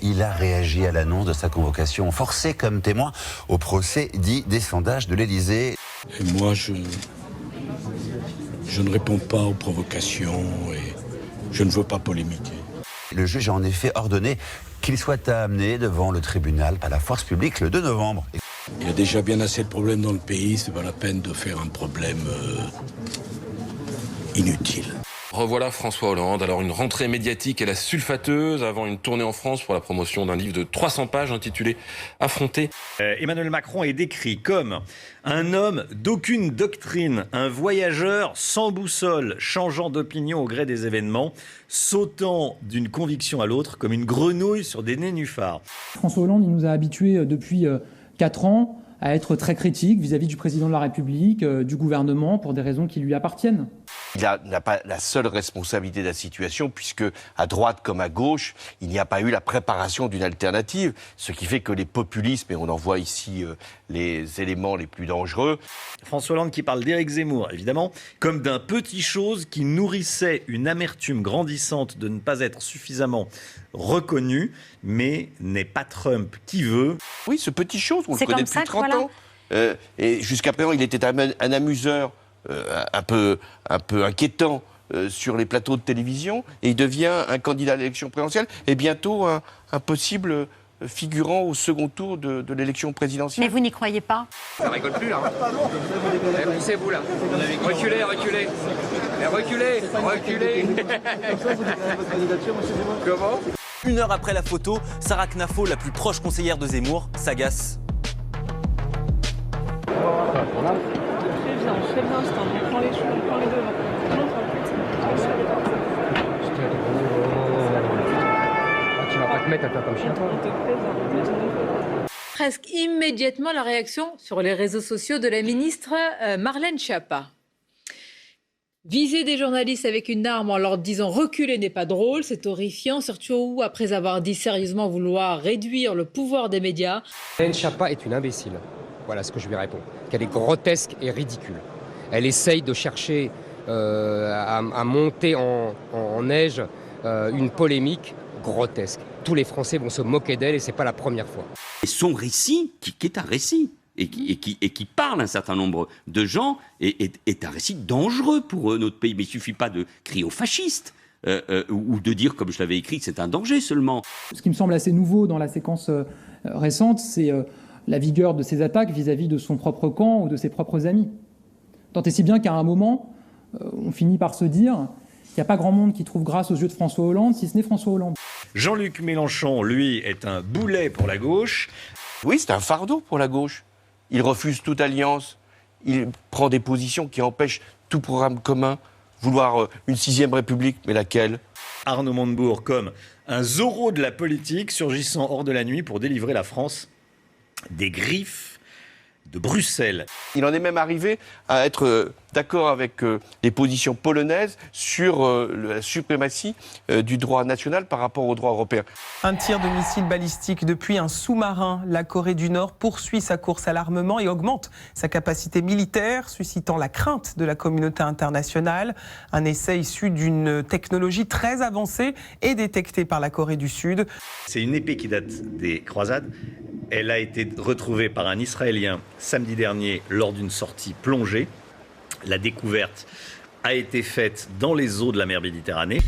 Il a réagi à l'annonce de sa convocation forcée comme témoin au procès dit des sondages de l'Élysée. Et moi, je ne réponds pas aux provocations et je ne veux pas polémiquer. Le juge a en effet ordonné qu'il soit amené devant le tribunal par la force publique le 2 novembre. Il y a déjà bien assez de problèmes dans le pays, c'est pas la peine de faire un problème inutile. Revoilà François Hollande. Alors une rentrée médiatique et la sulfateuse avant une tournée en France pour la promotion d'un livre de 300 pages intitulé « Affronter ». Emmanuel Macron est décrit comme un homme d'aucune doctrine, un voyageur sans boussole, changeant d'opinion au gré des événements, sautant d'une conviction à l'autre comme une grenouille sur des nénuphars. François Hollande, il nous a habitués depuis 4 ans à être très critique vis-à-vis du président de la République, du gouvernement, pour des raisons qui lui appartiennent. Il n'a pas la seule responsabilité de la situation, puisque à droite comme à gauche, il n'y a pas eu la préparation d'une alternative, ce qui fait que les populismes, et on en voit ici les éléments les plus dangereux. François Hollande qui parle d'Éric Zemmour, évidemment, comme d'un petit chose qui nourrissait une amertume grandissante de ne pas être suffisamment reconnu, mais n'est pas Trump qui veut. Oui, ce petit chose, on le connaît depuis 30 ans. Et jusqu'à présent, il était un amuseur un peu inquiétant sur les plateaux de télévision, et il devient un candidat à l'élection présidentielle, et bientôt un possible figurant au second tour de l'élection présidentielle. Mais vous n'y croyez pas? Ça rigole plus là. Poussez-vous là. Reculez, reculez. Mais reculez, reculez. Comment? 1 heure après la photo, Sarah Knafo, la plus proche conseillère de Zemmour, s'agace. Très bien, on prend les choses, on prend les devants. Tu vas pas te mettre à toi comme chien, toi. Presque immédiatement, la réaction sur les réseaux sociaux de la ministre Marlène Schiappa. Viser des journalistes avec une arme en leur disant « reculer n'est pas drôle », c'est horrifiant, surtout après avoir dit sérieusement vouloir réduire le pouvoir des médias. Marlène Schiappa est une imbécile. Voilà ce que je lui réponds. Qu'elle est grotesque et ridicule. Elle essaye de chercher à monter en neige une polémique grotesque. Tous les Français vont se moquer d'elle et c'est pas la première fois. Et son récit, qui est un récit, et qui parle à un certain nombre de gens, est un récit dangereux pour notre pays. Mais il ne suffit pas de crier aux fascistes. Ou de dire, comme je l'avais écrit, que c'est un danger seulement. Ce qui me semble assez nouveau dans la séquence récente, c'est la vigueur de ses attaques vis-à-vis de son propre camp ou de ses propres amis. Tant et si bien qu'à un moment, on finit par se dire qu'il n'y a pas grand monde qui trouve grâce aux yeux de François Hollande, si ce n'est François Hollande. Jean-Luc Mélenchon, lui, est un boulet pour la gauche. Oui, c'est un fardeau pour la gauche. Il refuse toute alliance, il prend des positions qui empêchent tout programme commun, vouloir une 6e République, mais laquelle? Arnaud Montebourg comme un Zorro de la politique surgissant hors de la nuit pour délivrer la France des griffes de Bruxelles. Il en est même arrivé à être d'accord avec les positions polonaises sur la suprématie du droit national par rapport au droit européen. Un tir de missile balistique depuis un sous-marin. La Corée du Nord poursuit sa course à l'armement et augmente sa capacité militaire, suscitant la crainte de la communauté internationale. Un essai issu d'une technologie très avancée et détectée par la Corée du Sud. C'est une épée qui date des croisades. Elle a été retrouvée par un Israélien samedi dernier lors d'une sortie plongée. La découverte a été faite dans les eaux de la mer Méditerranée.